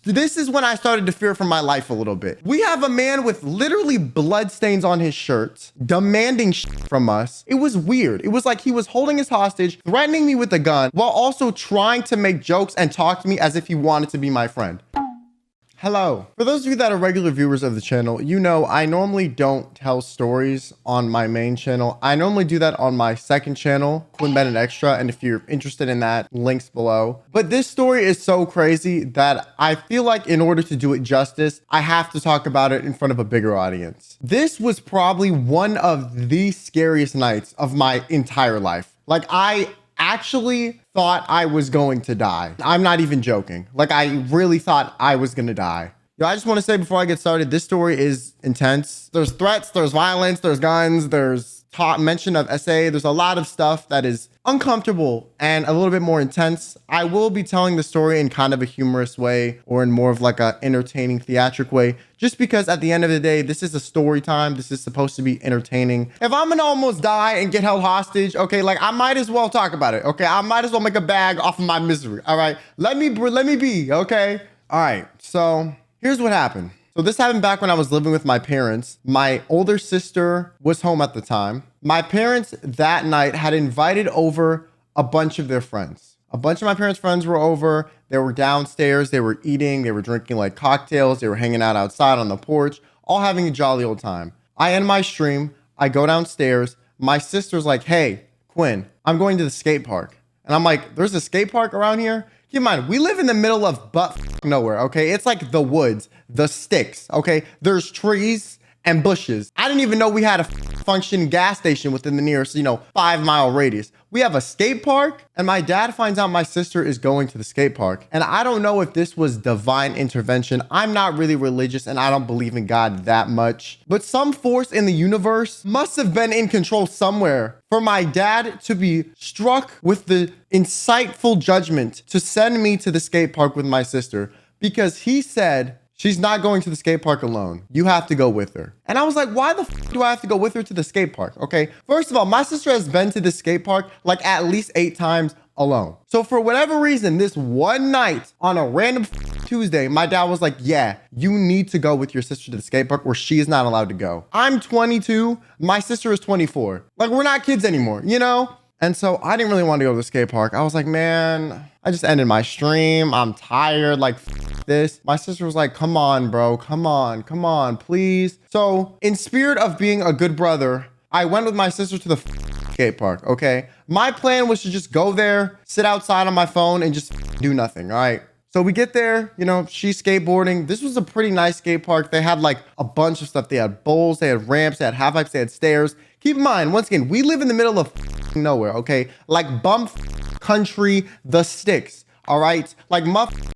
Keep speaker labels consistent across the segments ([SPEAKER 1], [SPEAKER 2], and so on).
[SPEAKER 1] This is when I started to fear for my life a little bit. We have a man with literally blood stains on his shirt, demanding from us. It was weird. It was like he was holding us hostage, threatening me with a gun, while also trying to make jokes and talk to me as if he wanted to be my friend. Hello. For those of you that are regular viewers of the channel, you know I normally don't tell stories on my main channel. I normally do that on my second channel, Quinn Benet Extra, and if you're interested in that, links below. But this story is so crazy that I feel like in order to do it justice, I have to talk about it in front of a bigger audience. This was probably one of the scariest nights of my entire life. Like, I actually thought I was going to die. I'm not even joking. Like, I really thought I was gonna die. Yo, I just want to say before I get started, this story is intense. There's threats, there's violence, there's guns, there's mention of SA. There's a lot of stuff that is uncomfortable and a little bit more intense. I will be telling the story in kind of a humorous way or in more of like a entertaining theatric way, just because at the end of the day, this is a story time. This is supposed to be entertaining. If I'm gonna almost die and get held hostage, okay, like I might as well talk about it. Okay, I might as well make a bag off of my misery. All right, let me be. Okay, all right. So here's what happened. So this happened back when I was living with my parents. My older sister was home at the time. My parents that night had invited over a bunch of their friends. A bunch of my parents' friends were over. They were downstairs. They were eating. They were drinking like cocktails. They were hanging out outside on the porch, all having a jolly old time. I end my stream. I go downstairs. My sister's like, hey, Quinn, I'm going to the skate park. And I'm like, there's a skate park around here? Keep in mind, we live in the middle of nowhere, okay? It's like the woods, the sticks, okay? There's trees and bushes. I didn't even know we had a functioning gas station within the nearest, 5-mile radius. We have a skate park, and my dad finds out my sister is going to the skate park. And I don't know if this was divine intervention. I'm not really religious, and I don't believe in God that much. But some force in the universe must have been in control somewhere for my dad to be struck with the insightful judgment to send me to the skate park with my sister, because he said, she's not going to the skate park alone. You have to go with her. And I was like, why the do I have to go with her to the skate park? Okay, first of all, my sister has been to the skate park like at least 8 times alone. So for whatever reason, this one night on a random Tuesday, my dad was like, yeah, you need to go with your sister to the skate park or she is not allowed to go. I'm 22. My sister is 24. Like, we're not kids anymore, you know? And so I didn't really want to go to the skate park. I was like, man, I just ended my stream. I'm tired. Like, this. My sister was like, come on, bro. Come on, please. So in spirit of being a good brother, I went with my sister to the skate park, okay? My plan was to just go there, sit outside on my phone, and just do nothing, all right? So we get there, she's skateboarding. This was a pretty nice skate park. They had like a bunch of stuff. They had bowls, they had ramps, they had half pipes, they had stairs. Keep in mind, once again, we live in the middle of nowhere, okay? Like bump country, the sticks, all right? Like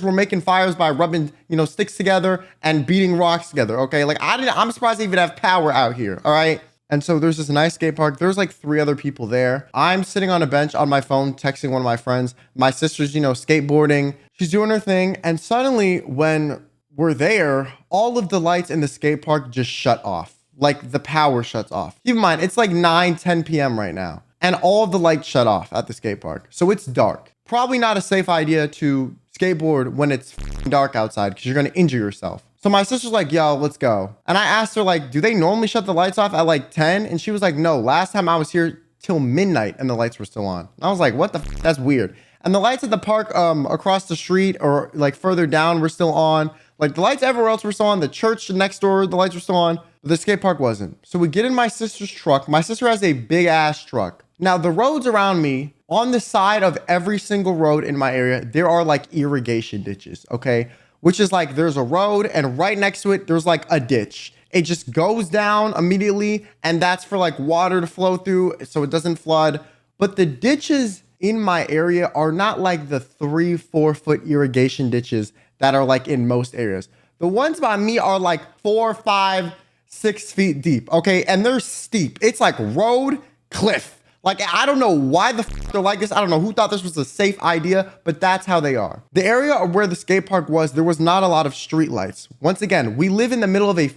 [SPEAKER 1] were making fires by rubbing, sticks together and beating rocks together, okay? Like I'm surprised they even have power out here, all right? And so there's this nice skate park. There's like 3 other people there. I'm sitting on a bench on my phone, texting one of my friends. My sister's, skateboarding. She's doing her thing. And suddenly when we're there, all of the lights in the skate park just shut off. Like the power shuts off. Keep in mind, it's like 9-10 p.m. right now. And all of the lights shut off at the skate park. So it's dark. Probably not a safe idea to skateboard when it's dark outside because you're going to injure yourself. So my sister's like, yo, let's go. And I asked her, like, do they normally shut the lights off at like 10? And she was like, no, last time I was here till midnight and the lights were still on. And I was like, what the that's weird. And the lights at the park across the street or like further down were still on. Like the lights everywhere else were still on. The church next door, the lights were still on. But the skate park wasn't. So we get in my sister's truck. My sister has a big ass truck. Now the roads around me, on the side of every single road in my area, there are like irrigation ditches, okay? Which is like there's a road and right next to it, there's like a ditch. It just goes down immediately and that's for like water to flow through so it doesn't flood. But the ditches in my area are not like the 3-4 foot irrigation ditches that are like in most areas. The ones by me are like 4, 5, 6 feet deep, okay? And they're steep. It's like road, cliff. Like, I don't know why they're like this. I don't know who thought this was a safe idea, but that's how they are. The area where the skate park was, there was not a lot of street lights. Once again, we live in the middle of a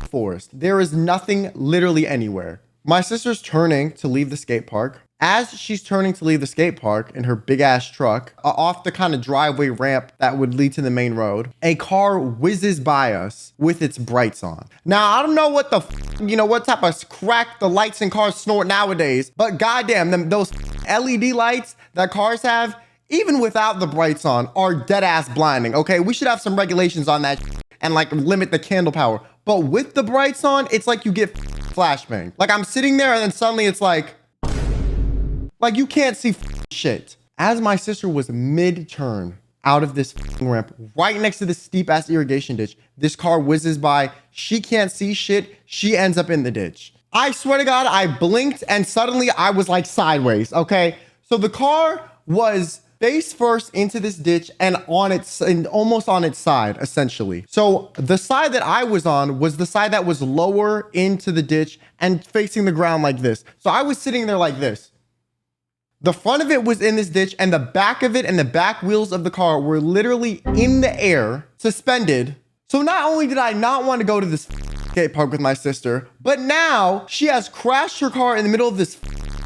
[SPEAKER 1] forest. There is nothing literally anywhere. My sister's turning to leave the skate park. As she's turning to leave the skate park in her big ass truck, off the kind of driveway ramp that would lead to the main road, a car whizzes by us with its brights on. Now, I don't know what what type of crack the lights in cars snort nowadays, but goddamn, those LED lights that cars have, even without the brights on, are dead ass blinding. Okay, we should have some regulations on that and like limit the candle power. But with the brights on, it's like you get flashbang. Like I'm sitting there and then suddenly it's like you can't see shit. As my sister was mid-turn out of this ramp right next to this steep ass irrigation ditch, this car whizzes by. She can't see shit. She ends up in the ditch. I swear to God, I blinked and suddenly I was like sideways. Okay, so the car was face first into this ditch and almost on its side, essentially. So the side that I was on was the side that was lower into the ditch and facing the ground like this. So I was sitting there like this. The front of it was in this ditch and the back of it and the back wheels of the car were literally in the air, suspended. So not only did I not want to go to this skate park with my sister, but now she has crashed her car in the middle of this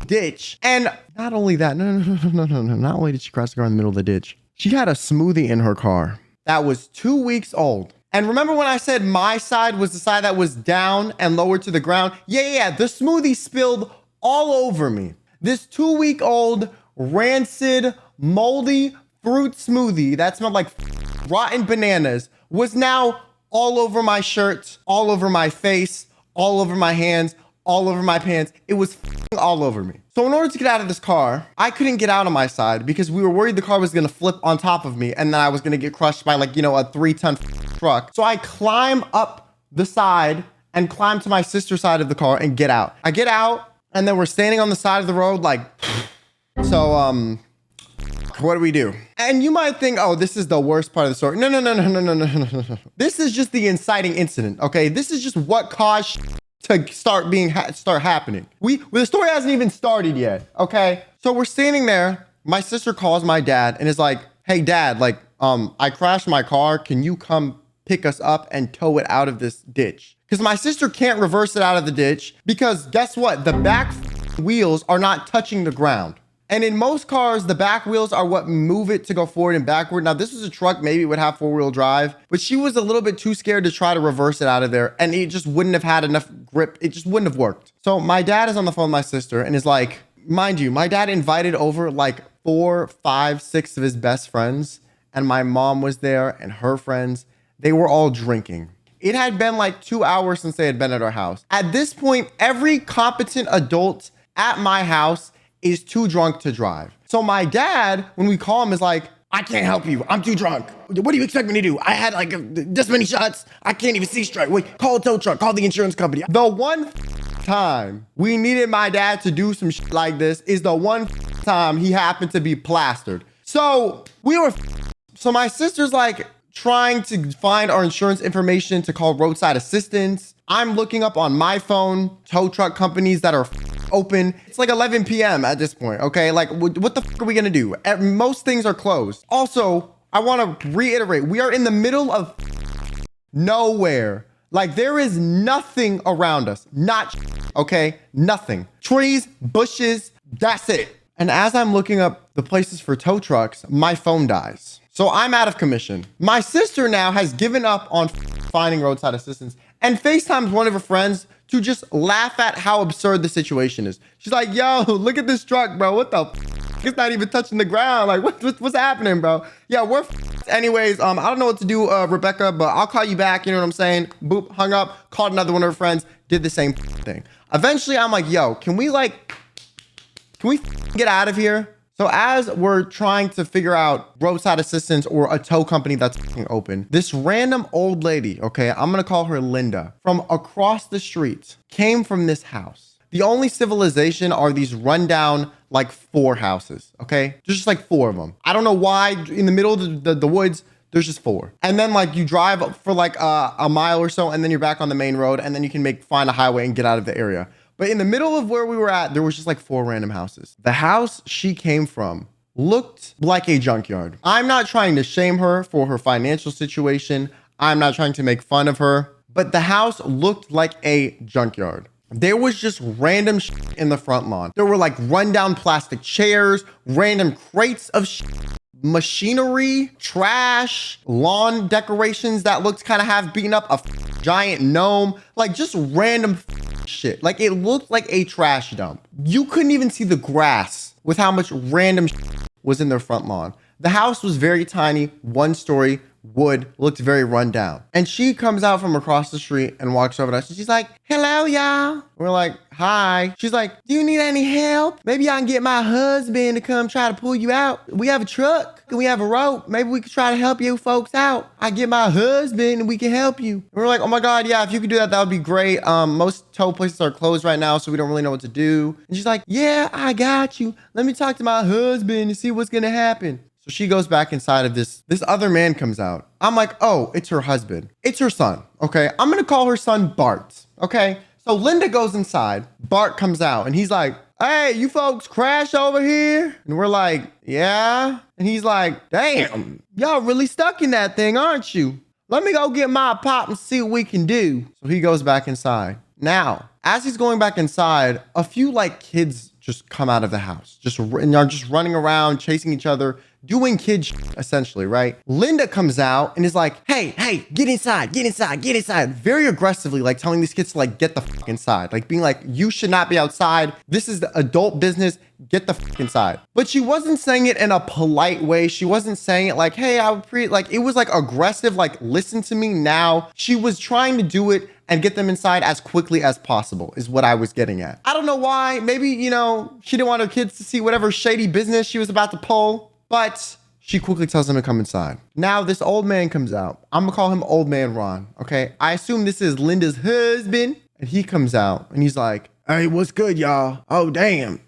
[SPEAKER 1] ditch. And not only that, no. Not only did she crash the car in the middle of the ditch, she had a smoothie in her car that was 2 weeks old. And remember when I said my side was the side that was down and lower to the ground? Yeah. The smoothie spilled all over me. This 2-week-old rancid, moldy fruit smoothie that smelled like rotten bananas was now all over my shirt, all over my face, all over my hands, all over my pants. It was all over me. So in order to get out of this car, I couldn't get out on my side because we were worried the car was going to flip on top of me and then I was going to get crushed by a 3-ton truck. So I climb up the side and climb to my sister's side of the car and get out. I get out. And then we're standing on the side of the road so what do we do? And you might think, oh, this is the worst part of the story. No. This is just the inciting incident, okay? This is just what caused to start happening. The story hasn't even started yet, okay? So we're standing there. My sister calls my dad and is like, hey, Dad, I crashed my car. Can you come pick us up and tow it out of this ditch? Because my sister can't reverse it out of the ditch because guess what? The back wheels are not touching the ground. And in most cars, the back wheels are what move it to go forward and backward. Now, this was a truck, maybe it would have 4-wheel drive, but she was a little bit too scared to try to reverse it out of there. And it just wouldn't have had enough grip. It just wouldn't have worked. So my dad is on the phone with my sister and is like, mind you, my dad invited over 4, 5, 6 of his best friends. And my mom was there and her friends. They were all drinking. It had been 2 hours since they had been at our house. At this point, every competent adult at my house is too drunk to drive. So my dad, when we call him, is like, I can't help you. I'm too drunk. What do you expect me to do? I had this many shots. I can't even see straight. Wait, call a tow truck. Call the insurance company. The one time we needed my dad to do some shit like this is the one time he happened to be plastered. So my sister's trying to find our insurance information to call roadside assistance. I'm looking up on my phone tow truck companies that are open. It's 11 p.m. at this point, okay? What the are we gonna do? Most things are closed. Also, I want to reiterate, we are in the middle of nowhere. There is nothing around us. Okay? Nothing. Trees, bushes, that's it. And as I'm looking up the places for tow trucks, my phone dies. So I'm out of commission. My sister now has given up on finding roadside assistance and FaceTimes one of her friends to just laugh at how absurd the situation is. She's like, yo, look at this truck, bro. What the It's not even touching the ground. What's happening, bro? Yeah, we're anyways. I don't know what to do, Rebecca, but I'll call you back. You know what I'm saying? Boop, hung up, called another one of her friends, did the same thing. Eventually, I'm like, yo, can we get out of here? So as we're trying to figure out roadside assistance or a tow company that's open, this random old lady, okay, I'm gonna call her Linda, from across the street, came from this house. The only civilization are these rundown, 4 houses, okay? There's just 4 of them. I don't know why in the middle of the woods, there's just 4. And then you drive for a mile or so and then you're back on the main road and then you can find a highway and get out of the area. But in the middle of where we were at, there was just 4 random houses. The house she came from looked like a junkyard. I'm not trying to shame her for her financial situation. I'm not trying to make fun of her, but the house looked like a junkyard. there was just random in the front lawn. There were like rundown plastic chairs, random crates of machinery, trash, lawn decorations that looked kind of half beaten up, a giant gnome, like just random shit. Like it looked like a trash dump. You couldn't even see the grass with how much random was in their front lawn. The house was very tiny, 1 story, wood, looked very run down. And she comes out from across the street and walks over to us. And she's like, hello, y'all. We're like, hi. She's like, do you need any help? Maybe I can get my husband to come try to pull you out. We have a truck and we have a rope. Maybe we could try to help you folks out. I get my husband and we can help you. And we're like, oh my God, yeah, if you could do that, that would be great. Most tow places are closed right now, so we don't really know what to do. And she's like, yeah, I got you. Let me talk to my husband and see what's gonna happen. So she goes back inside of this other man comes out. I'm like, oh, it's her husband. It's her son, okay? I'm gonna call her son Bart, okay? So Linda goes inside, Bart comes out, and he's like, hey, you folks crash over here? And we're like, yeah. And he's like, damn, y'all really stuck in that thing, aren't you? Let me go get my pop and see what we can do. So he goes back inside. Now, as he's going back inside, a few like kids just come out of the house, and are just running around, chasing each other, doing kid shit, essentially, right? Linda comes out and is like, hey, get inside. Very aggressively, like telling these kids to like get the fuck inside. Like being like, you should not be outside. This is the adult business. Get the fuck inside. But she wasn't saying it in a polite way. She wasn't saying it like, hey, like it was like aggressive, like listen to me now. She was trying to do it and get them inside as quickly as possible is what I was getting at. I don't know why. Maybe, she didn't want her kids to see whatever shady business she was about to pull. But she quickly tells them to come inside. Now this old man comes out. I'm gonna call him Old Man Ron, okay? I assume this is Linda's husband. And he comes out and he's like, hey, what's good, y'all? Oh, damn.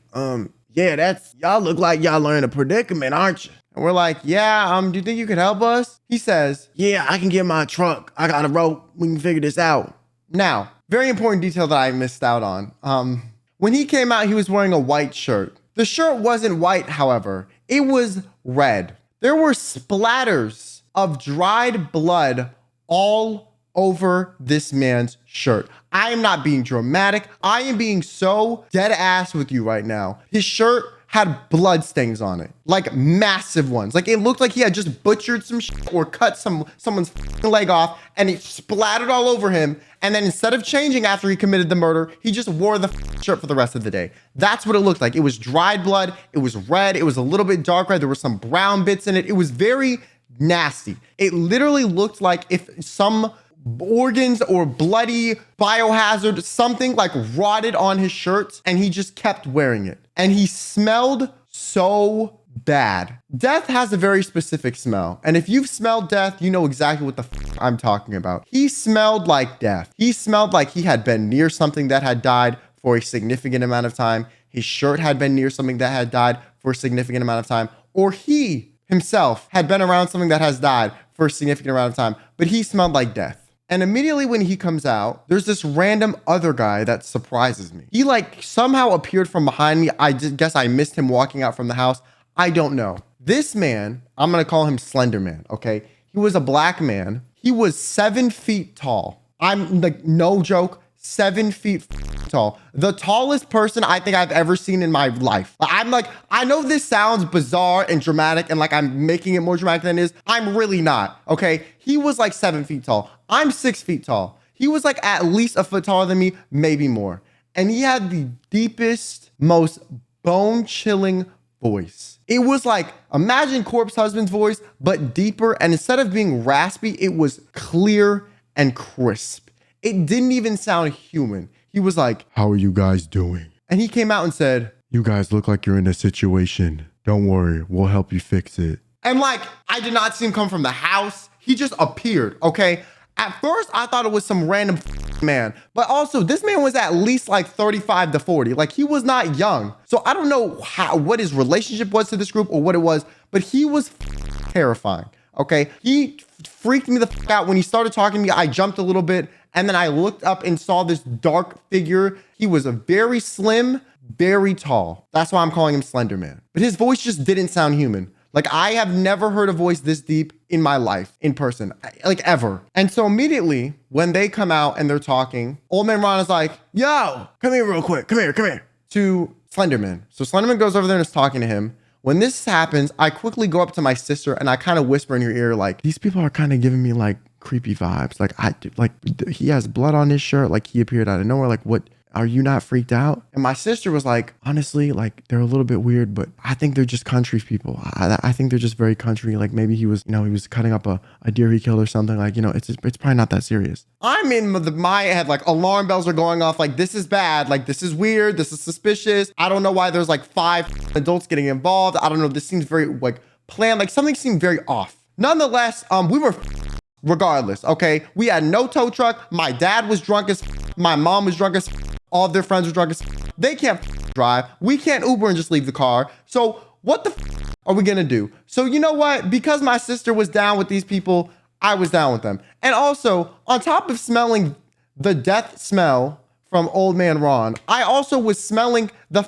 [SPEAKER 1] Yeah, y'all look like y'all are in a predicament, aren't you? And we're like, yeah, do you think you could help us? He says, yeah, I can get my truck. I got a rope. We can figure this out. Now, very important detail that I missed out on. When he came out, he was wearing a white shirt. The shirt wasn't white, however. It was red. There were splatters of dried blood all over this man's shirt. I am not being dramatic. I am being so dead ass with you right now. His shirt had blood stains on it, like massive ones. Like it looked like he had just butchered some shit or cut someone's leg off and it splattered all over him. And then instead of changing after he committed the murder, he just wore the shirt for the rest of the day. That's what it looked like. It was dried blood. It was red. It was a little bit dark red. There were some brown bits in it. It was very nasty. It literally looked like if some organs or bloody biohazard, something like rotted on his shirt and he just kept wearing it. And he smelled so bad. Death has a very specific smell. And if you've smelled death, you know exactly what the I'm talking about. He smelled like death. He smelled like he had been near something that had died for a significant amount of time. His shirt had been near something that had died for a significant amount of time. Or he himself had been around something that has died for a significant amount of time. But he smelled like death. And immediately when he comes out, there's this random other guy that surprises me. He like somehow appeared from behind me. I guess I missed him walking out from the house. I don't know. This man, I'm going to call him Slender Man, okay? He was a black man. He was 7 feet tall. I'm like, no joke, 7 feet tall. The tallest person I think I've ever seen in my life. I'm like, I know this sounds bizarre and dramatic and like I'm making it more dramatic than it is. I'm really not, okay? He was like 7 feet tall. I'm 6 feet tall. He was like at least a foot taller than me, maybe more. And he had the deepest, most bone-chilling voice. It was like, imagine Corpse Husband's voice, but deeper. And instead of being raspy, it was clear and crisp. It didn't even sound human. He was like, how are you guys doing? And he came out and said, you guys look like you're in a situation. Don't worry, we'll help you fix it. And like, I did not see him come from the house. He just appeared, okay? At first, I thought it was some random man. But also, this man was at least like 35 to 40. Like, he was not young. So I don't know what his relationship was to this group or what it was, but he was terrifying, okay? He freaked me the out. When he started talking to me, I jumped a little bit. And then I looked up and saw this dark figure. He was a very slim, very tall. That's why I'm calling him Slender Man. But his voice just didn't sound human. Like, I have never heard a voice this deep in my life, in person, like ever. And so immediately when they come out and they're talking, old man Ron is like, yo, come here real quick. Come here to Slenderman. So Slenderman goes over there and is talking to him. When this happens, I quickly go up to my sister and I kind of whisper in your ear, like, these people are kind of giving me like creepy vibes. Like he has blood on his shirt. Like he appeared out of nowhere. Like, what? Are you not freaked out? And my sister was like, honestly, like they're a little bit weird, but I think they're just country people. I think they're just very country. Like maybe he was cutting up a deer he killed or something. Like, it's probably not that serious. I'm in my head, like alarm bells are going off. Like this is bad. Like this is weird. This is suspicious. I don't know why there's like 5 adults getting involved. I don't know. This seems very like planned. Like something seemed very off. Nonetheless, we were regardless. Okay. We had no tow truck. My dad was drunk as my mom was drunk as all of their friends were drunk as they can't drive. We can't Uber and just leave the car. So what the are we gonna do? So you know what? Because my sister was down with these people, I was down with them. And also, on top of smelling the death smell from old man Ron, I also was smelling the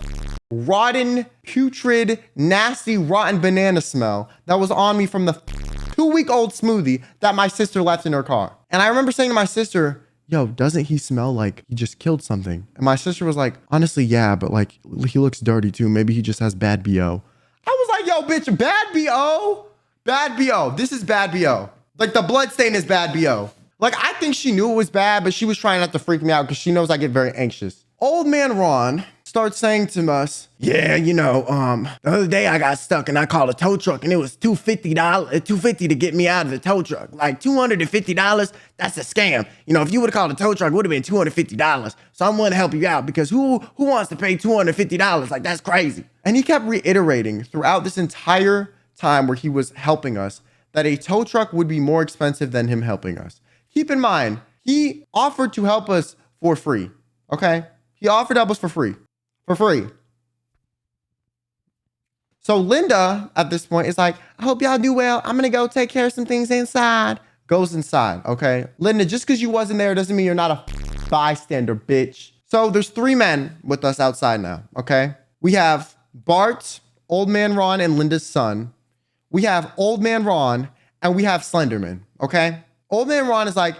[SPEAKER 1] rotten, putrid, nasty, rotten banana smell that was on me from the 2-week-old smoothie that my sister left in her car. And I remember saying to my sister, yo, doesn't he smell like he just killed something? And my sister was like, honestly, yeah, but like he looks dirty too. Maybe he just has bad BO. I was like, yo, bitch, bad BO? Bad BO. This is bad BO. Like the blood stain is bad BO. Like I think she knew it was bad, but she was trying not to freak me out because she knows I get very anxious. Old man Ron starts saying to us, yeah, the other day I got stuck and I called a tow truck and it was $250 to get me out of the tow truck. Like $250, that's a scam. If you would have called a tow truck, it would have been $250. So I'm willing to help you out because who wants to pay $250? Like that's crazy. And he kept reiterating throughout this entire time where he was helping us that a tow truck would be more expensive than him helping us. Keep in mind, he offered to help us for free, okay? He offered to help us for free. For free. So Linda, at this point, is like, I hope y'all do well. I'm going to go take care of some things inside. Goes inside, okay? Linda, just because you wasn't there doesn't mean you're not a bystander, bitch. So there's 3 men with us outside now, okay? We have Bart, old man Ron, and Linda's son. We have old man Ron, and we have Slenderman, okay? Old man Ron is like,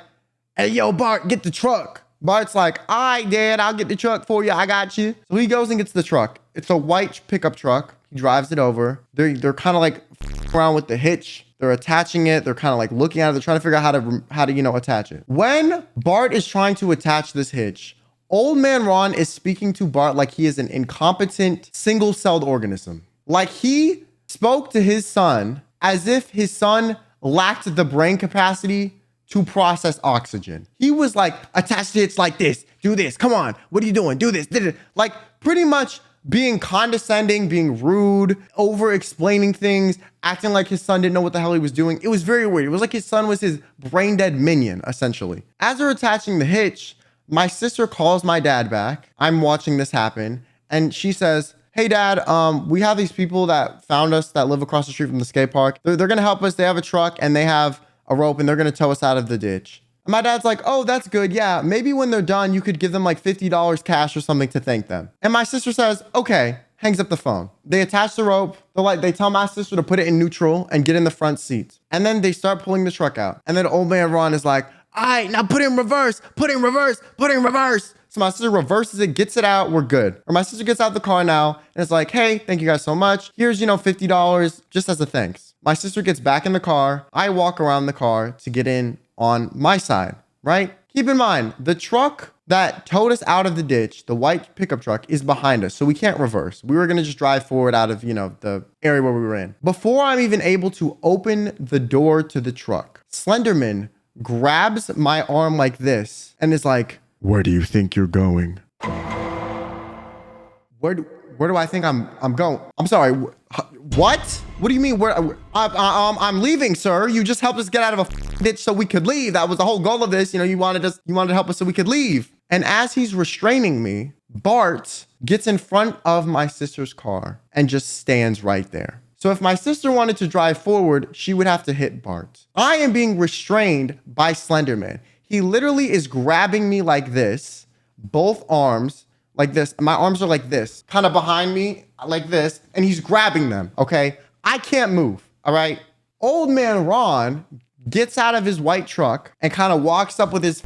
[SPEAKER 1] hey, yo, Bart, get the truck. Bart's like, all right, Dad, I'll get the truck for you. I got you. So he goes and gets the truck. It's a white pickup truck. He drives it over. They're kind of like around with the hitch. They're attaching it. They're kind of like looking at it. They're trying to figure out how to attach it. When Bart is trying to attach this hitch, old man Ron is speaking to Bart like he is an incompetent single-celled organism. Like he spoke to his son as if his son lacked the brain capacity to process oxygen. He was like, attach it like this, do this, come on, what are you doing, do this, like pretty much being condescending, being rude, over explaining things, acting like his son didn't know what the hell he was doing. It was very weird. It was like his son was his brain dead minion, essentially. As they're attaching the hitch, my sister calls my dad back. I'm watching this happen. And she says, hey dad, we have these people that found us that live across the street from the skate park. They're gonna help us. They have a truck and they have a rope and they're going to tow us out of the ditch. And my dad's like, oh, that's good. Yeah, maybe when they're done, you could give them like $50 cash or something to thank them. And my sister says, okay, hangs up the phone. They attach the rope. They tell my sister to put it in neutral and get in the front seat. And then they start pulling the truck out. And then old man Ron is like, all right, now put in reverse, put in reverse, put in reverse. So my sister reverses it, gets it out, we're good. Or my sister gets out the car now and it's like, hey, thank you guys so much. Here's, $50 just as a thanks. My sister gets back in the car. I walk around the car to get in on my side, right? Keep in mind, the truck that towed us out of the ditch, the white pickup truck, is behind us, so we can't reverse. We were gonna just drive forward out of, the area where we were in. Before I'm even able to open the door to the truck, Slenderman grabs my arm like this and is like, where do you think you're going? Where do I think I'm going? I'm sorry. What? What do you mean? I'm leaving, sir. You just helped us get out of a ditch so we could leave. That was the whole goal of this. You wanted to help us so we could leave. And as he's restraining me, Bart gets in front of my sister's car and just stands right there. So if my sister wanted to drive forward, she would have to hit Bart. I am being restrained by Slenderman. He literally is grabbing me like this, both arms like this. My arms are like this, kind of behind me like this, and he's grabbing them, okay? I can't move, all right? Old man Ron gets out of his white truck and kind of walks up with his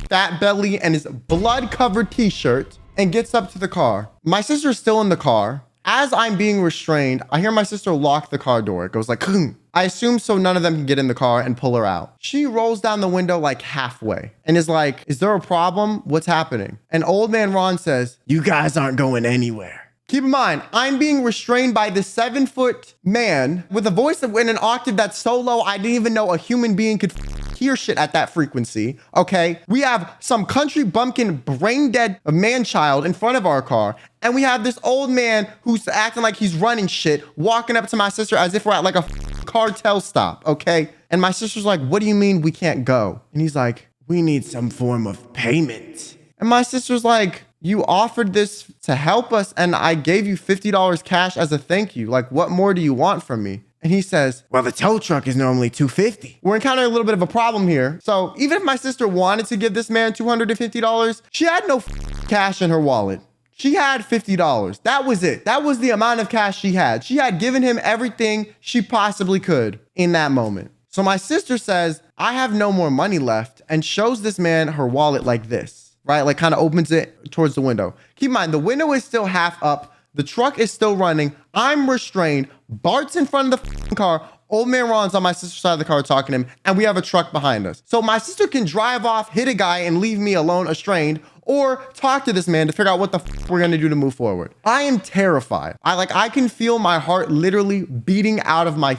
[SPEAKER 1] fat belly and his blood-covered t-shirt and gets up to the car. My sister's still in the car. As I'm being restrained, I hear my sister lock the car door. It goes like, "Kung." I assume so none of them can get in the car and pull her out. She rolls down the window like halfway and is like, "Is there a problem? What's happening?" And old man Ron says, "You guys aren't going anywhere." Keep in mind, I'm being restrained by this 7-foot man with a voice in an octave that's so low, I didn't even know a human being could hear shit at that frequency, okay? We have some country bumpkin brain-dead man-child in front of our car, and we have this old man who's acting like he's running shit, walking up to my sister as if we're at like a cartel stop, okay? And my sister's like, "What do you mean we can't go?" And he's like, "We need some form of payment." And my sister's like, "You offered this to help us and I gave you $50 cash as a thank you. Like, what more do you want from me?" And he says, "Well, the tow truck is normally $250. We're encountering a little bit of a problem here. So even if my sister wanted to give this man $250, she had no cash in her wallet. She had $50. That was it. That was the amount of cash she had. She had given him everything she possibly could in that moment. So my sister says, "I have no more money left," and shows this man her wallet like this. Right? Like kind of opens it towards the window. Keep in mind, the window is still half up. The truck is still running. I'm restrained. Bart's in front of the car. Old man Ron's on my sister's side of the car talking to him. And we have a truck behind us. So my sister can drive off, hit a guy, and leave me alone, estranged, or talk to this man to figure out what the we're going to do to move forward. I am terrified. I can feel my heart literally beating out of my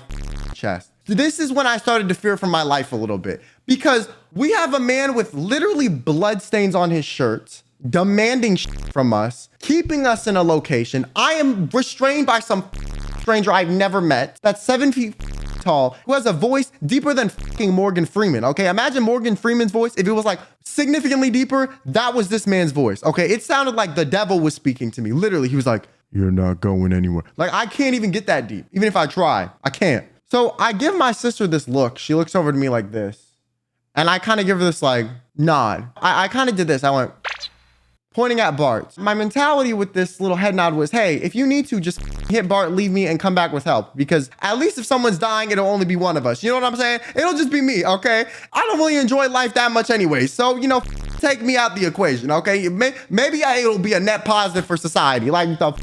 [SPEAKER 1] chest. This is when I started to fear for my life a little bit, because we have a man with literally blood stains on his shirts demanding from us, keeping us in a location. I am restrained by some stranger I've never met that's 7 feet tall, who has a voice deeper than fucking Morgan Freeman. Okay, imagine Morgan Freeman's voice. If it was like significantly deeper, that was this man's voice. Okay, it sounded like the devil was speaking to me. Literally, he was like, "You're not going anywhere." Like, I can't even get that deep. Even if I try, I can't. So I give my sister this look. She looks over to me like this. And I kind of give her this like nod. I kind of did this. I went pointing at Bart. My mentality with this little head nod was, hey, if you need to, just hit Bart, leave me, and come back with help. Because at least if someone's dying, it'll only be one of us. You know what I'm saying? It'll just be me, okay? I don't really enjoy life that much anyway. So, you know, take me out the equation, okay? Maybe it'll be a net positive for society. Like the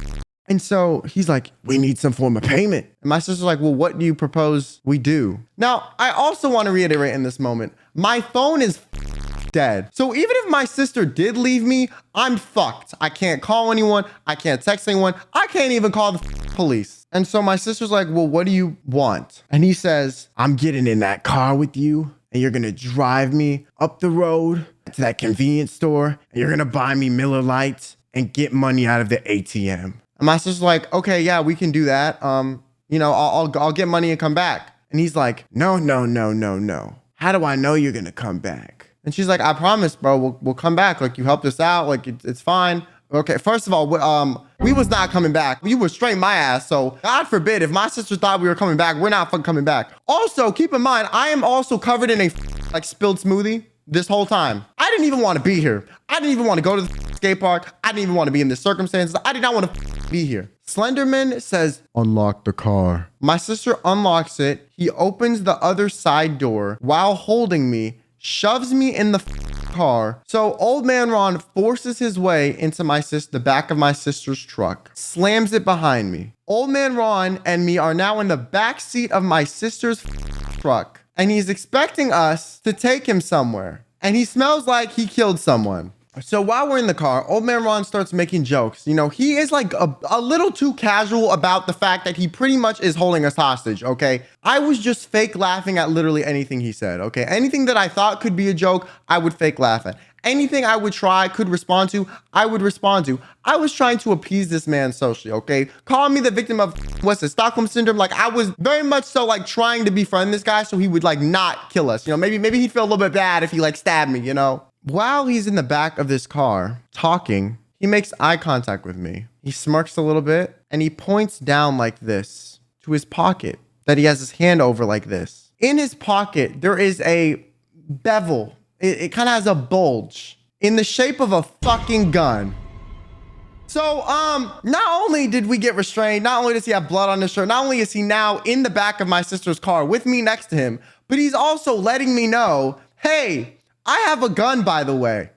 [SPEAKER 1] And so he's like, "We need some form of payment." And my sister's like, "Well, what do you propose we do?" Now, I also want to reiterate in this moment, my phone is dead. So even if my sister did leave me, I'm fucked. I can't call anyone. I can't text anyone. I can't even call the police. And so my sister's like, "Well, what do you want?" And he says, "I'm getting in that car with you and you're going to drive me up the road to that convenience store and you're going to buy me Miller Lights and get money out of the ATM." And my sister's like, "Okay, yeah, we can do that. You know, I'll get money and come back." And he's like, No. How do I know you're gonna come back?" And she's like, "I promise, bro. We'll come back. Like, you helped us out. Like, it's fine." Okay, first of all, we was not coming back. You were straight my ass. So God forbid, if my sister thought we were coming back, we're not fucking coming back. Also, keep in mind, I am also covered in a like spilled smoothie this whole time. I didn't even want to be here. I didn't even want to go to the skate park. I didn't even want to be in this circumstances. I did not want to be here. Slenderman says, "Unlock the car." My sister unlocks it. He opens the other side door while holding me, shoves me in the car. So old man Ron forces his way into the back of my sister's truck, slams it behind me. Old man Ron and me are now in the back seat of my sister's truck, and he's expecting us to take him somewhere. And he smells like he killed someone. So while we're in the car, old man Ron starts making jokes. You know, he is like a little too casual about the fact that he pretty much is holding us hostage, okay? I was just fake laughing at literally anything he said, okay? Anything that I thought could be a joke, I would fake laugh at. Anything I would try, could respond to, I would respond to. I was trying to appease this man socially, okay? Call me the victim of, Stockholm Syndrome? Like, I was very much so like trying to befriend this guy so he would like not kill us. You know, maybe he'd feel a little bit bad if he like stabbed me, you know? While he's in the back of this car talking, he makes eye contact with me. He smirks a little bit and he points down like this to his pocket that he has his hand over like this. In his pocket, there is a bevel. It kind of has a bulge in the shape of a fucking gun. So, not only did we get restrained, not only does he have blood on his shirt, not only is he now in the back of my sister's car with me next to him, but he's also letting me know, hey, I have a gun, by the way.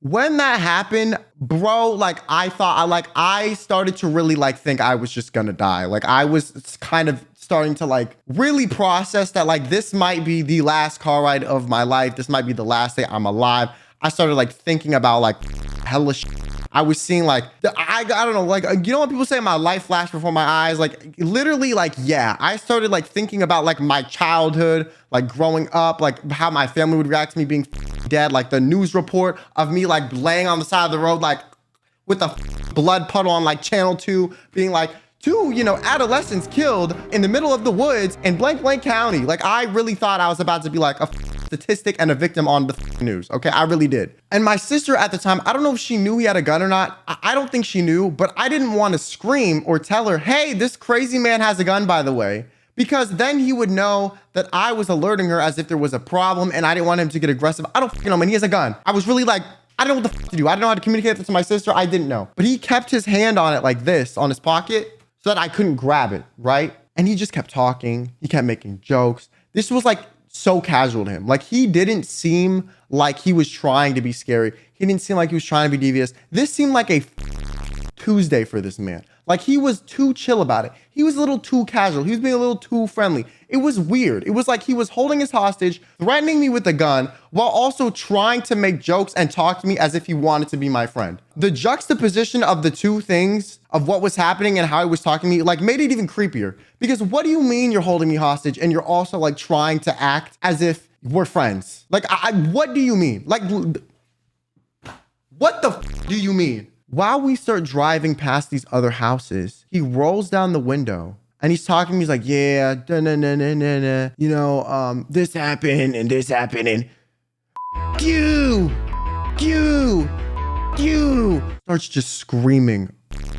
[SPEAKER 1] When that happened, bro, like I started to really like think I was just gonna die. Like I was kind of starting to like really process that like this might be the last car ride of my life. This might be the last day I'm alive. I started like thinking about like hella shit. I was seeing like, I don't know, like, you know when people say my life flashed before my eyes? Like literally like, yeah, I started like thinking about like my childhood, like growing up, like how my family would react to me being dead, like the news report of me like laying on the side of the road, like with a blood puddle on like channel 2 being like, two, you know, adolescents killed in the middle of the woods in blank county. Like I really thought I was about to be like a statistic and a victim on the news. Okay, I really did. And my sister at the time, I don't know if she knew he had a gun or not. I don't think she knew, but I didn't want to scream or tell her, hey, this crazy man has a gun, by the way, because then he would know that I was alerting her as if there was a problem and I didn't want him to get aggressive. I don't know, man, he has a gun. I was really like, I don't know what the to do. I didn't know how to communicate this to my sister. I didn't know. But he kept his hand on it like this, on his pocket, so that I couldn't grab it, right? And he just kept talking. He kept making jokes. This was like so casual to him. Like he didn't seem like he was trying to be scary. He didn't seem like he was trying to be devious. This seemed like a Tuesday for this man. Like he was too chill about it. He was a little too casual. He was being a little too friendly. It was weird. It was like he was holding his hostage, threatening me with a gun, while also trying to make jokes and talk to me as if he wanted to be my friend. The juxtaposition of the two things, of what was happening and how he was talking to me, like made it even creepier. Because what do you mean you're holding me hostage and you're also like trying to act as if we're friends? Like, what do you mean? Like, what the do you mean? While we start driving past these other houses, he rolls down the window and he's talking to me. He's like, yeah, you know, this happened and this happened and you starts just screaming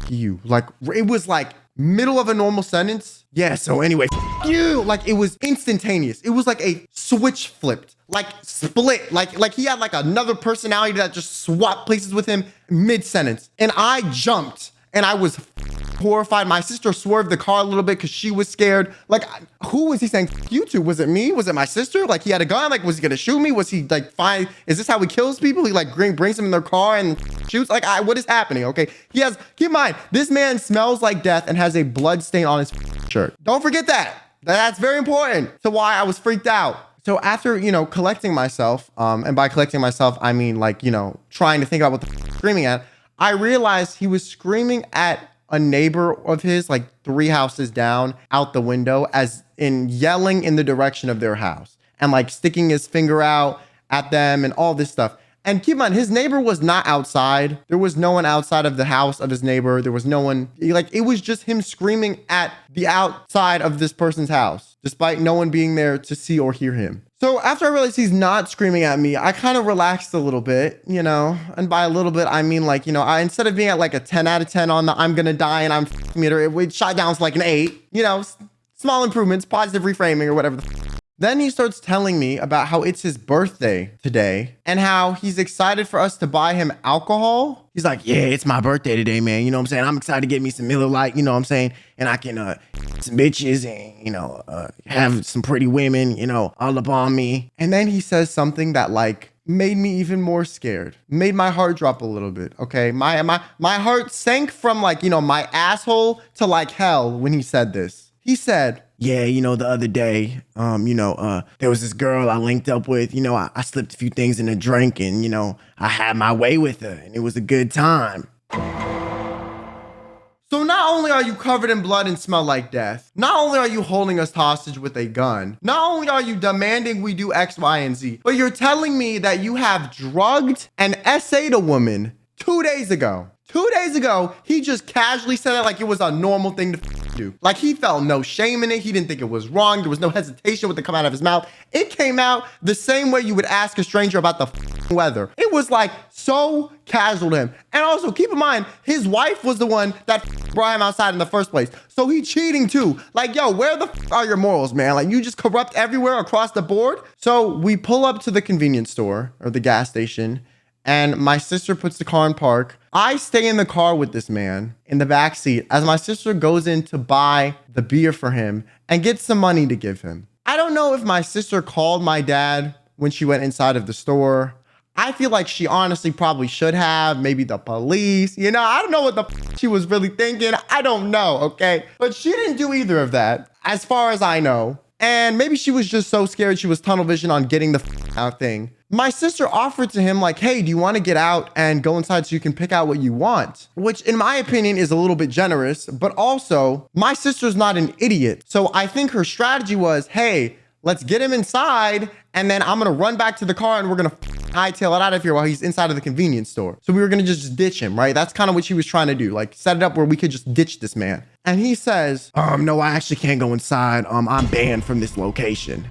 [SPEAKER 1] you. Like it was like middle of a normal sentence. Yeah, so anyway, you, like it was instantaneous. It was like a switch flipped, like split, like he had like another personality that just swapped places with him mid-sentence. And I jumped and I was horrified. My sister swerved the car a little bit because she was scared. Like, who was he saying you to? Was it me? Was it my sister? Like he had a gun? Like, was he gonna shoot me? Was he like fine? Is this how he kills people? He like brings them in their car and shoots? Like, what is happening? Okay, he has, keep in mind, this man smells like death and has a blood stain on his shirt. Don't forget that. That's very important to why I was freaked out. So after, you know, collecting myself, and by collecting myself, I mean like, you know, trying to think about what the screaming at, I realized he was screaming at a neighbor of his, like 3 houses down, out the window, as in yelling in the direction of their house and like sticking his finger out at them and all this stuff. And keep in mind, his neighbor was not outside. There was no one outside of the house of his neighbor. There was no one, like, it was just him screaming at the outside of this person's house, despite no one being there to see or hear him. So after I realized he's not screaming at me, I kind of relaxed a little bit, you know, and by a little bit, I mean like, you know, instead of being at like a 10 out of 10 on the I'm gonna die and I'm meter, it shot down to like an 8, you know, small improvements, positive reframing or whatever. Then he starts telling me about how it's his birthday today and how he's excited for us to buy him alcohol. He's like, yeah, it's my birthday today, man. You know what I'm saying? I'm excited to get me some Miller Lite, you know what I'm saying? And I can, some bitches and, you know, have some pretty women, you know, all up on me. And then he says something that like made me even more scared, made my heart drop a little bit. Okay. My heart sank from like, you know, my asshole to like hell when he said this. He said, yeah, you know, the other day, there was this girl I linked up with, you know, I slipped a few things in a drink and, you know, I had my way with her and it was a good time. So not only are you covered in blood and smell like death, not only are you holding us hostage with a gun, not only are you demanding we do X, Y, and Z, but you're telling me that you have drugged and SA'd a woman 2 days ago. 2 days ago, he just casually said it like it was a normal thing to do. Like he felt no shame in it. He didn't think it was wrong. There was no hesitation with it come out of his mouth. It came out the same way you would ask a stranger about the weather. It was like so casual to him. And also keep in mind, his wife was the one that brought him outside in the first place. So he cheating too. Like, yo, where the are your morals, man? Like you just corrupt everywhere across the board. So we pull up to the convenience store or the gas station. and my sister puts the car in park. I stay in the car with this man in the back seat as my sister goes in to buy the beer for him and get some money to give him. I don't know if my sister called my dad when she went inside of the store. I feel like she honestly probably should have, maybe the police. You know, I don't know what the she was really thinking. I don't know, okay? But she didn't do either of that, as far as I know. And maybe she was just so scared she was tunnel vision on getting the out thing. My sister offered to him like, hey, do you want to get out and go inside so you can pick out what you want? Which in my opinion is a little bit generous, but also my sister's not an idiot. So I think her strategy was, hey, let's get him inside and then I'm going to run back to the car and we're going to hightail it out of here while he's inside of the convenience store. So we were going to just ditch him, right? That's kind of what she was trying to do. Like set it up where we could just ditch this man. And he says, no, I actually can't go inside. I'm banned from this location.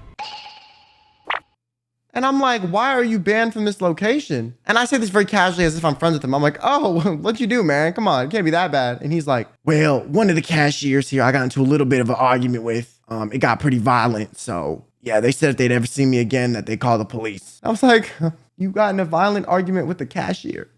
[SPEAKER 1] And I'm like, why are you banned from this location? And I say this very casually as if I'm friends with him. I'm like, oh, what'd you do, man? Come on, it can't be that bad. And he's like, well, one of the cashiers here I got into a little bit of an argument with. It got pretty violent. So yeah, they said if they'd ever see me again that they call the police. I was like, you got in a violent argument with the cashier.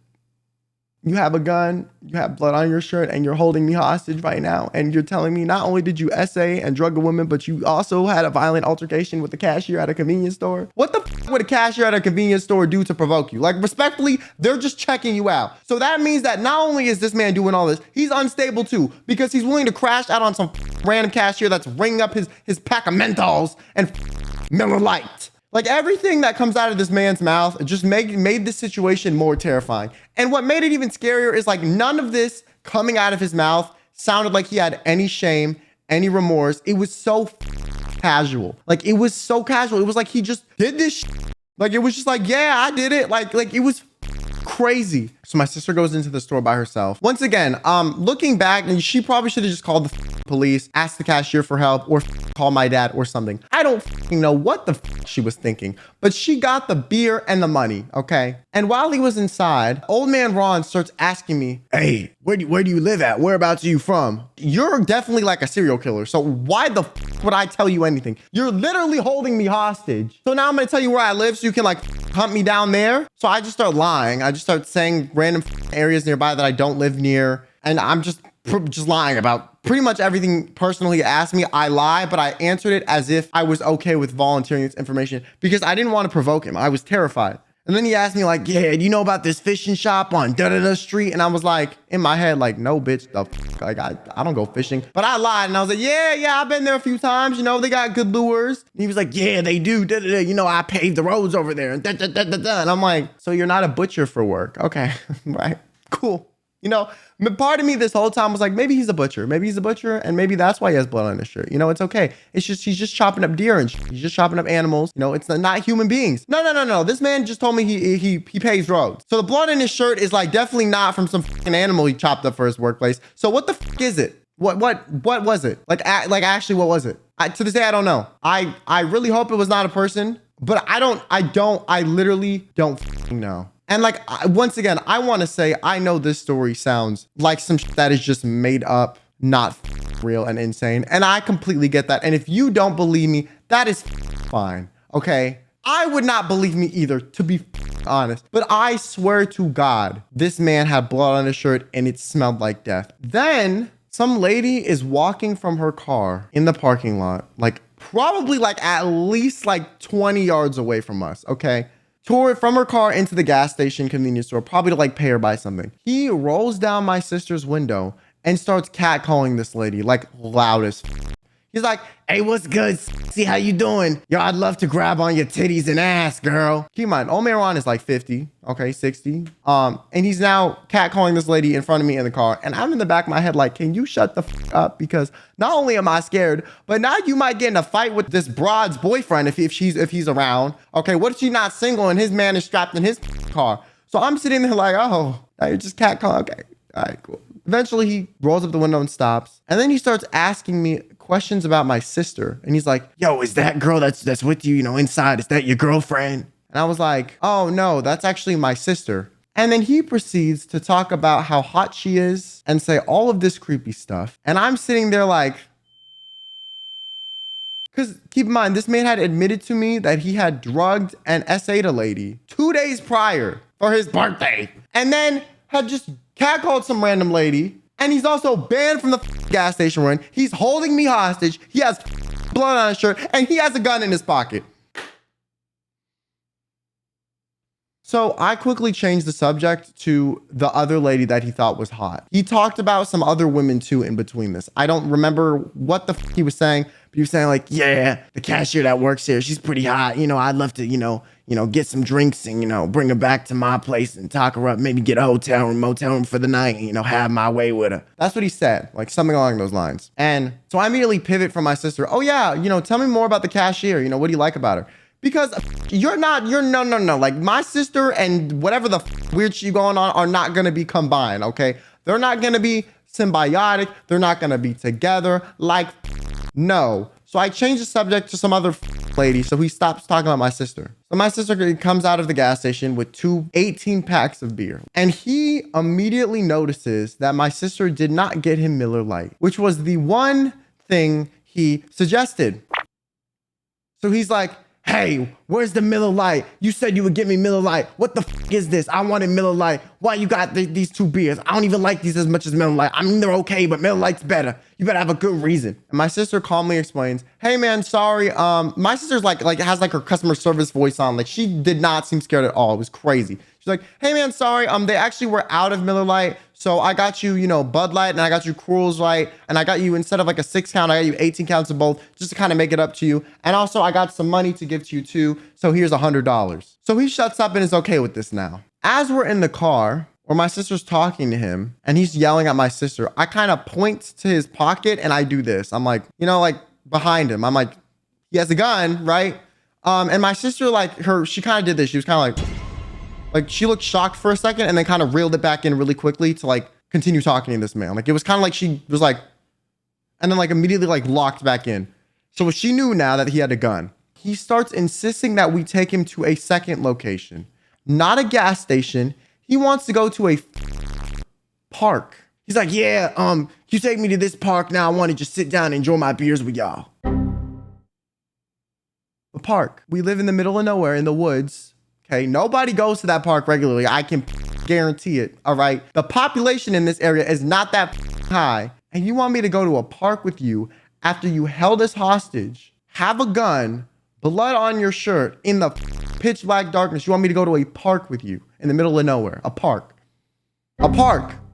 [SPEAKER 1] You have a gun, you have blood on your shirt, and you're holding me hostage right now. And you're telling me not only did you essay and drug a woman, but you also had a violent altercation with the cashier at a convenience store? What the would a cashier at a convenience store do to provoke you? Like, respectfully, they're just checking you out. So that means that not only is this man doing all this, he's unstable too, because he's willing to crash out on some random cashier that's ringing up his pack of Menthols and Miller Lite. Like everything that comes out of this man's mouth just made this situation more terrifying. And what made it even scarier is like none of this coming out of his mouth sounded like he had any shame, any remorse. It was so casual. Like it was so casual. It was like he just did this like it was just like, yeah, I did it. Like it was crazy. So my sister goes into the store by herself. Once again, looking back, and she probably should have just called the police, asked the cashier for help, or call my dad or something. I don't know what the she was thinking, but she got the beer and the money, okay? And while he was inside, old man Ron starts asking me, hey, where do you live at? Whereabouts are you from? You're definitely like a serial killer. So why the would I tell you anything? You're literally holding me hostage. So now I'm gonna tell you where I live so you can like hunt me down there. So I just start lying. I just start saying random areas nearby that I don't live near. And I'm just lying about pretty much everything personal he asked me. I lie, but I answered it as if I was okay with volunteering this information because I didn't want to provoke him. I was terrified. And then he asked me like, yeah, do you know about this fishing shop on da-da-da street? And I was like, in my head, like, no, bitch, like I don't go fishing. But I lied and I was like, yeah, I've been there a few times. You know, they got good lures. And he was like, yeah, they do. Da-da-da. You know, I paved the roads over there. And da-da-da-da-da. And I'm like, so you're not a butcher for work. Okay, right, cool. You know, part of me this whole time was like, maybe he's a butcher. Maybe he's a butcher, and maybe that's why he has blood on his shirt. You know, it's okay. It's just, he's just chopping up deer and he's just chopping up animals. You know, it's not human beings. No. This man just told me he paves roads. So the blood in his shirt is like definitely not from some fucking animal he chopped up for his workplace. So what the fuck is it? What was it? Like actually, what was it? To this day, I don't know. I really hope it was not a person, but I literally don't fucking know. And like, once again, I want to say, I know this story sounds like some shit that is just made up, not real and insane. And I completely get that. And if you don't believe me, that is fine. Okay. I would not believe me either, to be honest. But I swear to God, this man had blood on his shirt and it smelled like death. Then some lady is walking from her car in the parking lot, like probably like at least like 20 yards away from us. Okay. Tore it from her car into the gas station convenience store, probably to like pay her buy something. He rolls down my sister's window and starts catcalling this lady like loud as He's like, hey, what's good? See how you doing? Yo, I'd love to grab on your titties and ass, girl. Keep in mind, old man Ron is like 50, okay, 60. And he's now catcalling this lady in front of me in the car. And I'm in the back of my head like, can you shut the fuck up? Because not only am I scared, but now you might get in a fight with this broad's boyfriend if he's around. Okay, what if she's not single and his man is strapped in his car? So I'm sitting there like, oh, now you're just catcalling. Okay, all right, cool. Eventually, he rolls up the window and stops. And then he starts asking me questions about my sister. And he's like, yo, is that girl that's with you, inside, is that your girlfriend? And I was like, oh, no, that's actually my sister. And then he proceeds to talk about how hot she is and say all of this creepy stuff. And I'm sitting there like, Because keep in mind, this man had admitted to me that he had drugged and SA'd a lady 2 days prior for his birthday. And then had just catcalled some random lady. And he's also banned from the gas station we're in. He's holding me hostage. He has blood on his shirt and he has a gun in his pocket. So I quickly changed the subject to the other lady that he thought was hot. He talked about some other women too in between this. I don't remember what the he was saying, but he was saying like, yeah, the cashier that works here, she's pretty hot. I'd love to, get some drinks and, bring her back to my place and talk her up, maybe get a motel room for the night and, have my way with her. That's what he said, like something along those lines. And so I immediately pivot from my sister. Oh yeah, tell me more about the cashier. What do you like about her? Because no. Like my sister and whatever the weird shit going on are not going to be combined, okay? They're not going to be symbiotic. They're not going to be together. Like, no. So I changed the subject to some other lady so he stops talking about my sister. So my sister comes out of the gas station with 18 packs of beer. And he immediately notices that my sister did not get him Miller Lite, which was the one thing he suggested. So he's like, hey, where's the Miller Lite? You said you would get me Miller Lite. What the is this? I wanted Miller Lite. Why you got these 2 beers? I don't even like these as much as Miller Lite. I mean, they're okay, but Miller Lite's better. You better have a good reason. And my sister calmly explains, hey man, sorry. My sister's like has like her customer service voice on. Like she did not seem scared at all. It was crazy. She's like, hey man, sorry. They actually were out of Miller Lite. So I got you, Bud Light and I got you Coors Light and I got you, instead of like a 6 count, I got you 18 counts of both just to kind of make it up to you. And also I got some money to give to you too. So here's $100. So he shuts up and is okay with this now. As we're in the car or my sister's talking to him and he's yelling at my sister, I kind of point to his pocket and I do this. I'm like, like behind him. I'm like, he has a gun, right? And my sister, she kind of did this. She was kind of like she looked shocked for a second and then kind of reeled it back in really quickly to continue talking to this man. Like it was kind of like she was like, and then immediately locked back in. So she knew now that he had a gun. He starts insisting that we take him to a second location, not a gas station. He wants to go to a park. He's like, yeah, you take me to this park now. I want to just sit down and enjoy my beers with y'all. A park. We live in the middle of nowhere in the woods. Okay, nobody goes to that park regularly. I can guarantee it, all right? The population in this area is not that high. And you want me to go to a park with you after you held us hostage, have a gun, blood on your shirt in the pitch black darkness. You want me to go to a park with you in the middle of nowhere, a park.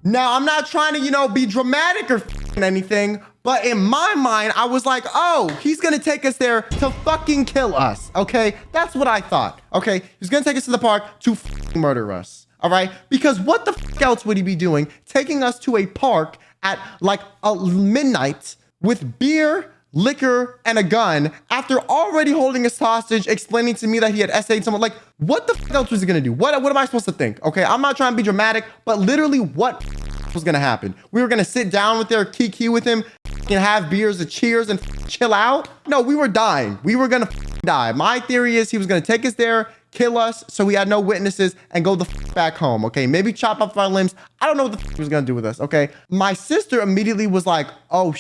[SPEAKER 1] Now, I'm not trying to, be dramatic or anything, but in my mind, I was like, oh, he's going to take us there to fucking kill us, okay? That's what I thought, okay? He's going to take us to the park to murder us, all right? Because what the else would he be doing taking us to a park at midnight with beer, liquor, and a gun after already holding us hostage, explaining to me that he had SA'd someone? Like, what the else was he gonna do? What am I supposed to think? Okay, I'm not trying to be dramatic, but literally what was gonna happen? We were gonna sit down with their kiki with him and have beers and cheers and chill out? No, we were dying. We were gonna die. My theory is he was gonna take us there, kill us so we had no witnesses, and go the back home, okay? Maybe chop off our limbs. I don't know what the he was gonna do with us, okay? My sister immediately was like, oh,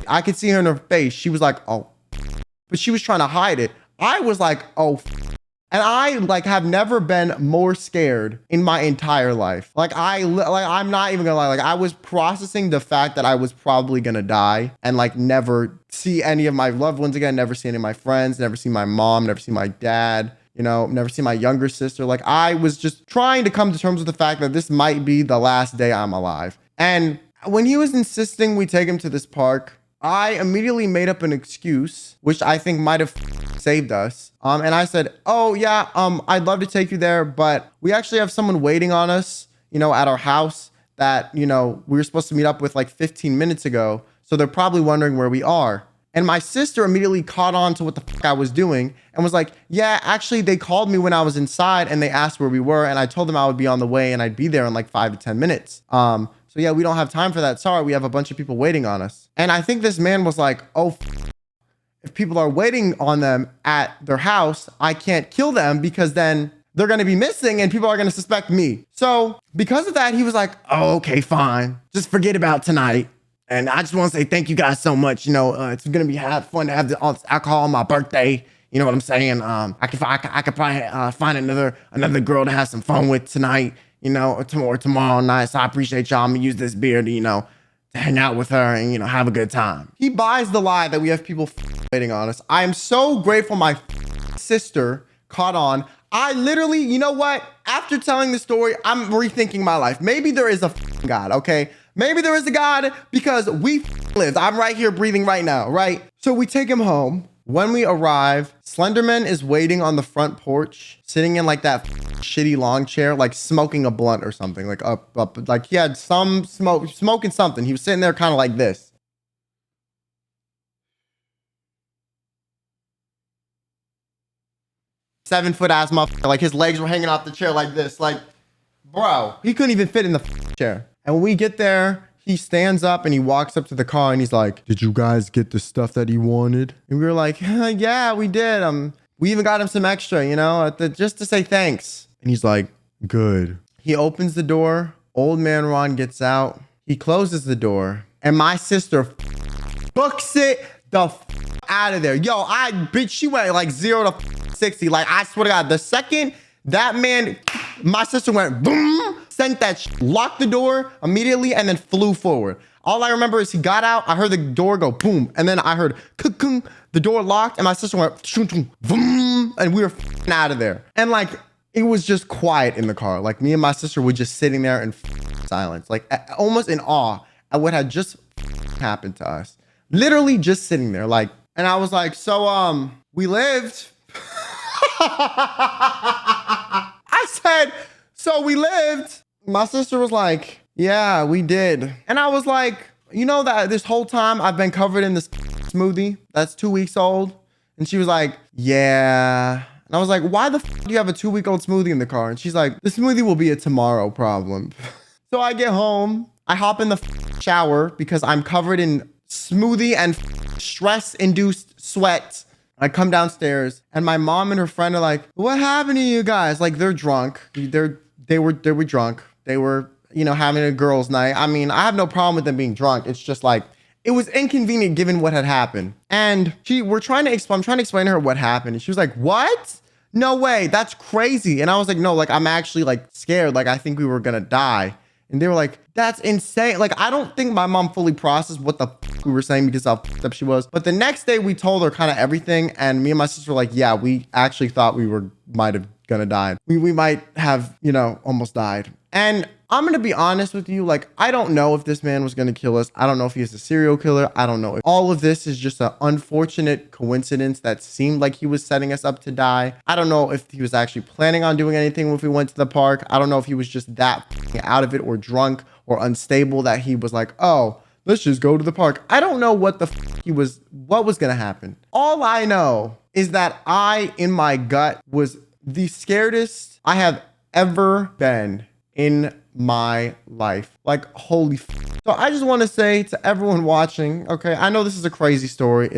[SPEAKER 1] I could see her in her face. She was like, oh, but she was trying to hide it. I was like, oh, and I have never been more scared in my entire life. I'm not even gonna lie. I was processing the fact that I was probably gonna die and never see any of my loved ones again, never see any of my friends, never see my mom, never see my dad. Never see my younger sister. I was just trying to come to terms with the fact that this might be the last day I'm alive. And when he was insisting we take him to this park, I immediately made up an excuse, which I think might have saved us. And I said, oh yeah, I'd love to take you there, but we actually have someone waiting on us, at our house that, we were supposed to meet up with 15 minutes ago. So they're probably wondering where we are. And my sister immediately caught on to what the I was doing and was like, yeah, actually, they called me when I was inside and they asked where we were. And I told them I would be on the way and I'd be there in 5 to 10 minutes. So yeah, we don't have time for that. Sorry, we have a bunch of people waiting on us. And I think this man was like, oh, if people are waiting on them at their house, I can't kill them because then they're going to be missing and people are going to suspect me. So because of that, he was like, oh, okay, fine. Just forget about tonight. And I just want to say thank you guys so much. You know, it's going to be fun to have all this alcohol on my birthday. You know what I'm saying? I could probably find another girl to have some fun with tonight, you know, or tomorrow night. So I appreciate y'all. I'm gonna use this beer to, you know, to hang out with her and, you know, have a good time. He buys the lie that we have people waiting on us. I am so grateful my sister caught on. I literally, you know what? After telling the story, I'm rethinking my life. Maybe there is a God, okay? Maybe there is a God because we lived. I'm right here breathing right now, right? So we take him home. When we arrive, Slenderman is waiting on the front porch, sitting in like that shitty lawn chair, like smoking a blunt or something, like up, like he had some smoking something. He was sitting there kind of like this. 7-foot ass motherfucker. Like his legs were hanging off the chair like this. Like, bro, he couldn't even fit in the chair. And when we get there, he stands up and he walks up to the car and he's like, "Did you guys get the stuff that he wanted?" And we were like, "Yeah, we did. We even got him some extra, you know, just to say thanks." And he's like, "Good." He opens the door. Old man Ron gets out. He closes the door. And my sister books it the out of there. Yo, bitch, she went like 0 to 60. Like, I swear to God, the second that man, my sister went boom, sent that locked the door immediately, and then flew forward. All I remember is he got out. I heard the door go boom, and then I heard the door locked, and my sister went boom, and we were out of there. And like, it was just quiet in the car. Like, me and my sister were just sitting there in silence, like almost in awe at what had just happened to us. Literally just sitting there, like, and I was like, "So, we lived." I said, "So we lived." My sister was like, "Yeah, we did." And I was like, "You know that this whole time I've been covered in this smoothie that's 2 weeks old?" And she was like, "Yeah." And I was like, "Why the do you have a 2-week-old smoothie in the car?" And she's like, "The smoothie will be a tomorrow problem." So I get home, I hop in the shower because I'm covered in smoothie and stress-induced sweat. I come downstairs and my mom and her friend are like, "What happened to you guys?" Like, they're drunk. They were drunk. They were, you know, having a girls' night. I mean, I have no problem with them being drunk. It's just like, it was inconvenient given what had happened. And I'm trying to explain to her what happened. And she was like, "What? No way. That's crazy." And I was like, "No, like, I'm actually like scared. Like, I think we were gonna die." And they were like, "That's insane." Like, I don't think my mom fully processed what the we were saying because how up she was. But the next day we told her kind of everything. And me and my sister were like, "Yeah, we actually thought we might have gonna die. We might have, you know, almost died." And I'm going to be honest with you. Like, I don't know if this man was going to kill us. I don't know if he is a serial killer. I don't know if all of this is just an unfortunate coincidence that seemed like he was setting us up to die. I don't know if he was actually planning on doing anything if we went to the park. I don't know if he was just that out of it or drunk or unstable that he was like, "Oh, let's just go to the park." I don't know what what was going to happen. All I know is that I, in my gut, was the scaredest I have ever been in my life. Like, holy So I just want to say to everyone watching, okay, I know this is a crazy story.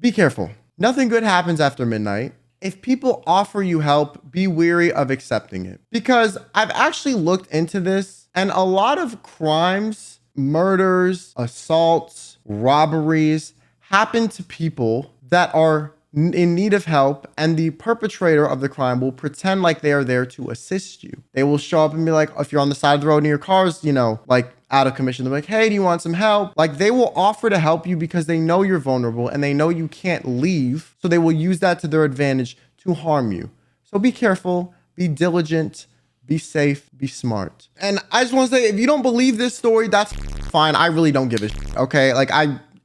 [SPEAKER 1] Be careful. Nothing good happens after midnight. If people offer you help, be wary of accepting it. Because I've actually looked into this, and a lot of crimes, murders, assaults, robberies happen to people that are in need of help, and the perpetrator of the crime will pretend like they are there to assist you. They will show up and be like, if you're on the side of the road and your car's, you know, like out of commission, they're like, "Hey, do you want some help?" Like, they will offer to help you because they know you're vulnerable and they know you can't leave. So they will use that to their advantage to harm you. So be careful, be diligent, be safe, be smart. And I just want to say, if you don't believe this story, that's fine. I really don't give a shit, okay? Like,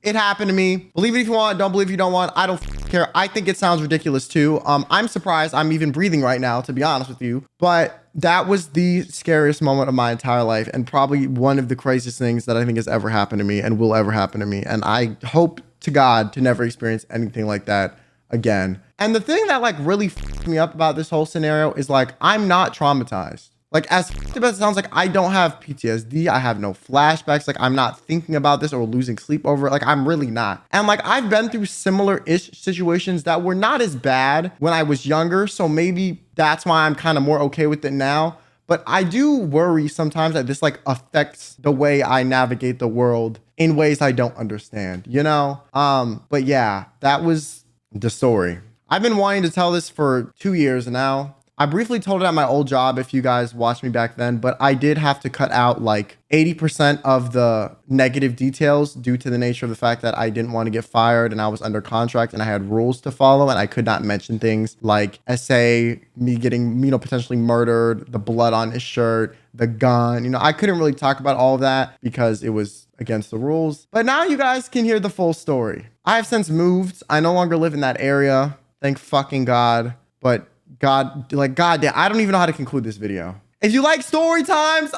[SPEAKER 1] it happened to me. Believe it if you want, don't believe if you don't want. I don't care. I think it sounds ridiculous too. I'm surprised I'm even breathing right now, to be honest with you. But that was the scariest moment of my entire life, and probably one of the craziest things that I think has ever happened to me and will ever happen to me. And I hope to God to never experience anything like that again. And the thing that like really f***ed me up about this whole scenario is like, I'm not traumatized. Like, as f***ed as it sounds, like, I don't have PTSD. I have no flashbacks. Like, I'm not thinking about this or losing sleep over it. Like, I'm really not. And like, I've been through similar-ish situations that were not as bad when I was younger. So maybe that's why I'm kind of more okay with it now. But I do worry sometimes that this like affects the way I navigate the world in ways I don't understand, you know? But yeah, that was the story. I've been wanting to tell this for 2 years now. I briefly told it at my old job if you guys watched me back then, but I did have to cut out like 80% of the negative details due to the nature of the fact that I didn't want to get fired and I was under contract and I had rules to follow and I could not mention things like SA, me getting, potentially murdered, the blood on his shirt, the gun. I couldn't really talk about all of that because it was against the rules. But now you guys can hear the full story. I have since moved. I no longer live in that area. Thank fucking God. But God damn, I don't even know how to conclude this video. If you like story times,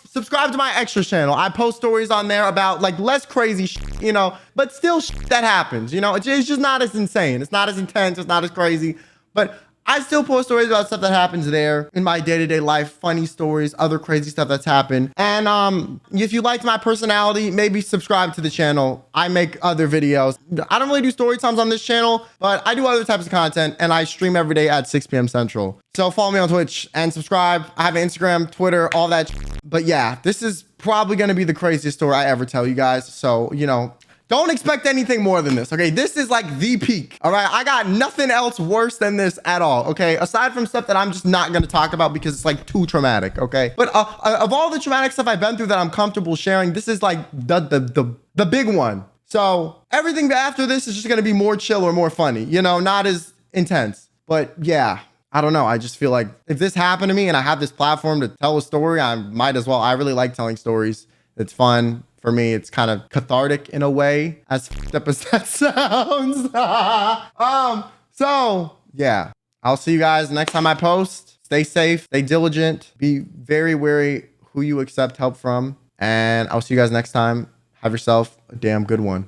[SPEAKER 1] subscribe to my extra channel. I post stories on there about like less crazy shit, but still shit that happens, it's just not as insane. It's not as intense. It's not as crazy, but I still post stories about stuff that happens there in my day-to-day life, funny stories, other crazy stuff that's happened. And if you liked my personality, maybe subscribe to the channel. I make other videos. I don't really do story times on this channel, but I do other types of content and I stream every day at 6 p.m. Central. So follow me on Twitch and subscribe. I have Instagram, Twitter, all that. But yeah, this is probably going to be the craziest story I ever tell you guys. So, don't expect anything more than this, okay? This is like the peak, all right? I got nothing else worse than this at all, okay? Aside from stuff that I'm just not gonna talk about because it's like too traumatic, okay? But of all the traumatic stuff I've been through that I'm comfortable sharing, this is like the big one. So everything after this is just gonna be more chill or more funny, not as intense. But yeah, I don't know. I just feel like if this happened to me and I have this platform to tell a story, I might as well. I really like telling stories. It's fun. For me, it's kind of cathartic in a way, as fucked up as that sounds. So yeah, I'll see you guys next time I post. Stay safe, stay diligent, be very wary who you accept help from, and I'll see you guys next time. Have yourself a damn good one.